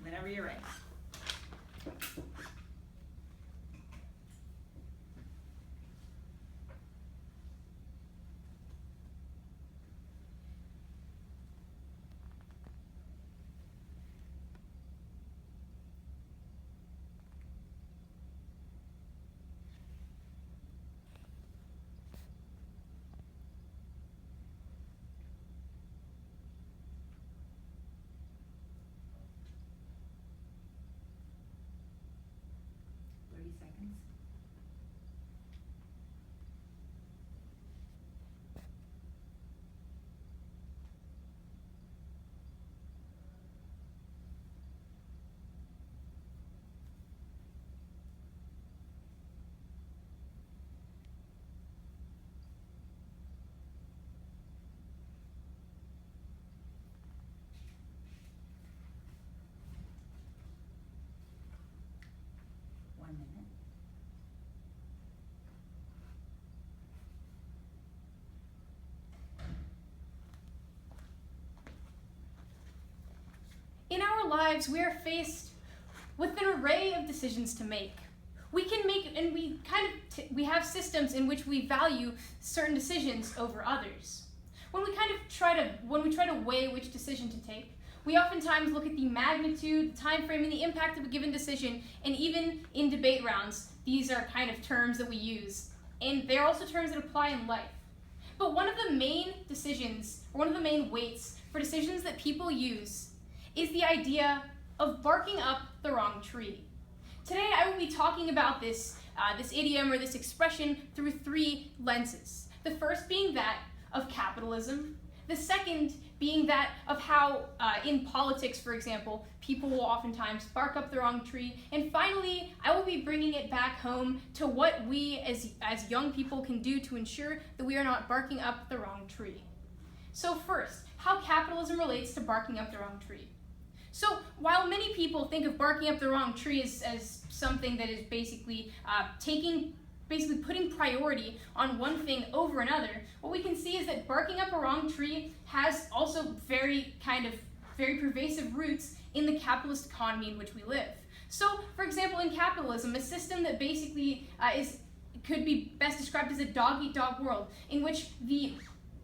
Whenever you're ready. Seconds. In our lives, we are faced with an array of decisions to make. We can make, and we have systems in which we value certain decisions over others. When we try to weigh which decision to take, we oftentimes look at the magnitude, the time frame, and the impact of a given decision, and even in debate rounds, these are kind of terms that we use, and they're also terms that apply in life. But one of the main decisions, or one of the main weights for decisions that people use is the idea of barking up the wrong tree. Today I will be talking about this idiom or this expression through three lenses. The first being that of capitalism, the second being that of how in politics, for example, people will oftentimes bark up the wrong tree, and finally I will be bringing it back home to what we as young people can do to ensure that we are not barking up the wrong tree. So first, how capitalism relates to barking up the wrong tree. So while many people think of barking up the wrong tree as something that is basically putting priority on one thing over another, what we can see is that barking up a wrong tree has also very pervasive roots in the capitalist economy in which we live. So, for example, in capitalism, a system that basically could be best described as a dog-eat-dog world, in which the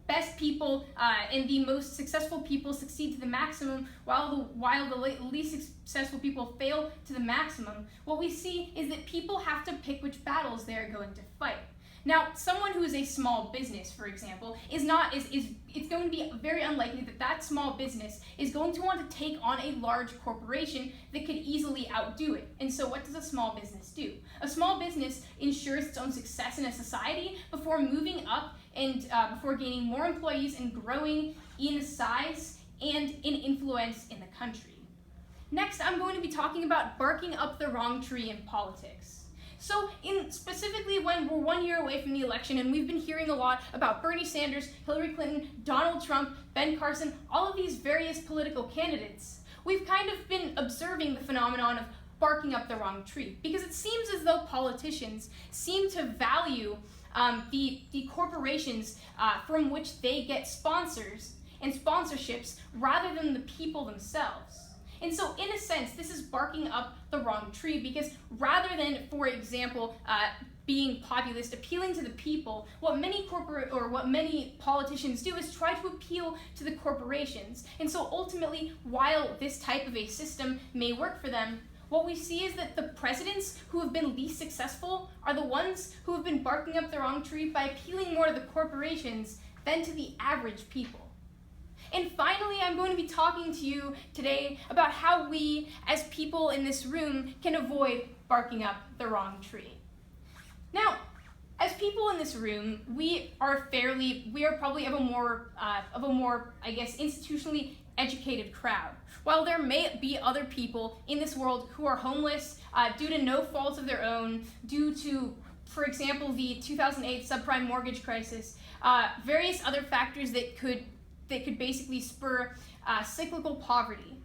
best people and the most successful people succeed to the maximum, while the least successful people fail to the maximum. What we see is that people have to pick which battles they are going to fight. Now, someone who is a small business, for example, it's going to be very unlikely that small business is going to want to take on a large corporation that could easily outdo it. And so what does a small business do? A small business ensures its own success in a society before moving up and before gaining more employees and growing in size and in influence in the country. Next, I'm going to be talking about barking up the wrong tree in politics. So specifically when we're 1 year away from the election and we've been hearing a lot about Bernie Sanders, Hillary Clinton, Donald Trump, Ben Carson, all of these various political candidates, we've kind of been observing the phenomenon of barking up the wrong tree, because it seems as though politicians seem to value the corporations from which they get sponsors and sponsorships rather than the people themselves. And so, in a sense, this is barking up the wrong tree, because rather than, for example, being populist, appealing to the people, what many politicians do is try to appeal to the corporations. And so, ultimately, while this type of a system may work for them, what we see is that the presidents who have been least successful are the ones who have been barking up the wrong tree by appealing more to the corporations than to the average people. And finally, I'm going to be talking to you today about how we, as people in this room, can avoid barking up the wrong tree. Now, as people in this room, we are probably of a more, I guess, institutionally educated crowd. While there may be other people in this world who are homeless due to no fault of their own, due to, for example, the 2008 subprime mortgage crisis, various other factors that could basically spur cyclical poverty.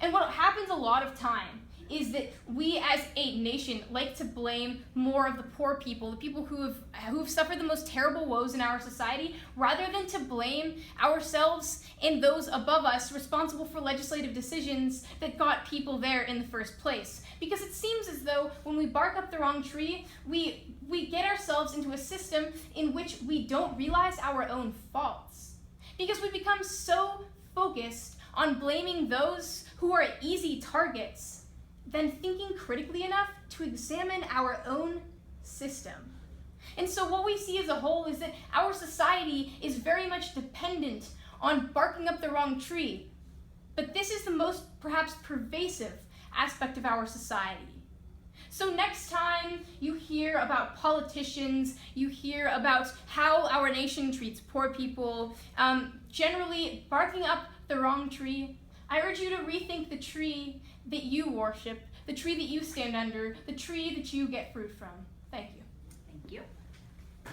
And what happens a lot of time is that we as a nation like to blame more of the poor people, the people who have suffered the most terrible woes in our society, rather than to blame ourselves and those above us responsible for legislative decisions that got people there in the first place. Because it seems as though when we bark up the wrong tree, we get ourselves into a system in which we don't realize our own faults. Because we become so focused on blaming those who are easy targets than thinking critically enough to examine our own system. And so what we see as a whole is that our society is very much dependent on barking up the wrong tree. But this is the most perhaps pervasive aspect of our society. So next time you hear about politicians, you hear about how our nation treats poor people, generally barking up the wrong tree, I urge you to rethink the tree that you worship, the tree that you stand under, the tree that you get fruit from.